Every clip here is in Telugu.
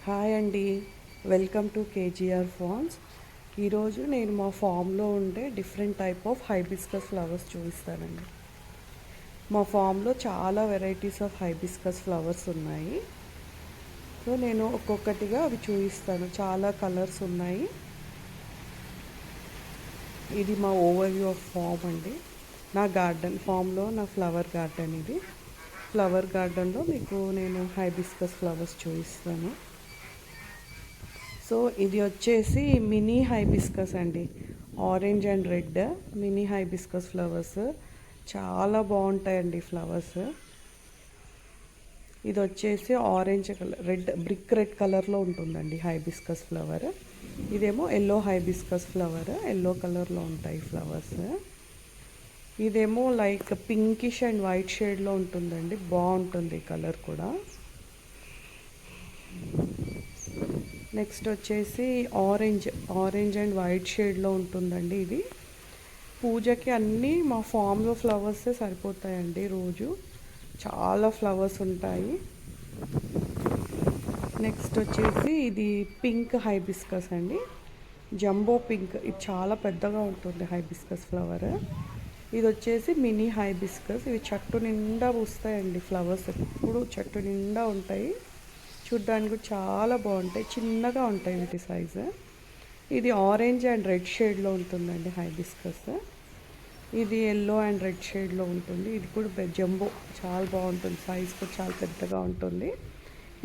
హాయ్ అండి, వెల్కమ్ టు కేజీఆర్ ఫార్మ్స్. ఈరోజు నేను మా ఫామ్లో ఉండే different type of hibiscus flowers చూపిస్తానండి. మా ఫామ్లో చాలా వెరైటీస్ ఆఫ్ హైబిస్కస్ ఫ్లవర్స్ ఉన్నాయి. సో నేను ఒక్కొక్కటిగా అవి చూపిస్తాను. చాలా కలర్స్ ఉన్నాయి. ఇది మా ఓవర్వ్యూ ఆఫ్ ఫామ్ అండి. నా గార్డెన్ ఫామ్లో నా ఫ్లవర్ గార్డెన్ ఇది. ఫ్లవర్ గార్డెన్లో మీకు నేను హైబిస్కస్ ఫ్లవర్స్ చూపిస్తాను. సో ఇది వచ్చేసి మినీ హైబిస్కస్ అండి. Orange and red mini hibiscus flowers చాలా బాగుంటాయండి ఫ్లవర్స్. ఇది వచ్చేసి ఆరెంజ్ కలర్, బ్రిక్ రెడ్ కలర్లో ఉంటుందండి హైబిస్కస్ ఫ్లవర్. ఇదేమో ఎల్లో హైబిస్కస్ ఫ్లవర్, ఎల్లో కలర్లో ఉంటాయి ఫ్లవర్స్. ఇదేమో లైక్ పింకిష్ అండ్ వైట్ షేడ్లో ఉంటుందండి, బాగుంటుంది కలర్ కూడా. నెక్స్ట్ వచ్చేసి ఆరెంజ్ అండ్ వైట్ షేడ్లో ఉంటుందండి. ఇది పూజకి అన్నీ మా ఫామ్లో ఫ్లవర్సే సరిపోతాయండి. రోజు చాలా ఫ్లవర్స్ ఉంటాయి. నెక్స్ట్ వచ్చేసి ఇది పింక్ హైబిస్కస్ అండి, జంబో పింక్. ఇది చాలా పెద్దగా ఉంటుంది హైబిస్కస్ ఫ్లవర్. ఇది వచ్చేసి మినీ హైబిస్కస్. ఇవి చెట్టు నిండా పూస్తాయండి ఫ్లవర్స్, ఎప్పుడు చెట్టు నిండా ఉంటాయి. చూడ్డానికి చాలా బాగుంటాయి, చిన్నగా ఉంటాయి వీటి సైజు. ఇది ఆరెంజ్ అండ్ రెడ్ షేడ్లో ఉంటుందండి హైబిస్కస్. ఇది ఎల్లో అండ్ రెడ్ షేడ్లో ఉంటుంది. ఇది కూడా జంబో, చాలా బాగుంటుంది, సైజ్ కూడా చాలా పెద్దగా ఉంటుంది.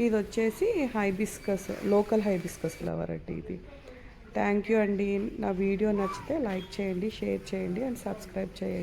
ఇది వచ్చేసి హైబిస్కస్, లోకల్ హైబిస్కస్ ఫ్లవర్ అండి ఇది. థ్యాంక్ యూ అండి. నా వీడియో నచ్చితే లైక్ చేయండి, షేర్ చేయండి అండ్ సబ్స్క్రైబ్ చేయండి.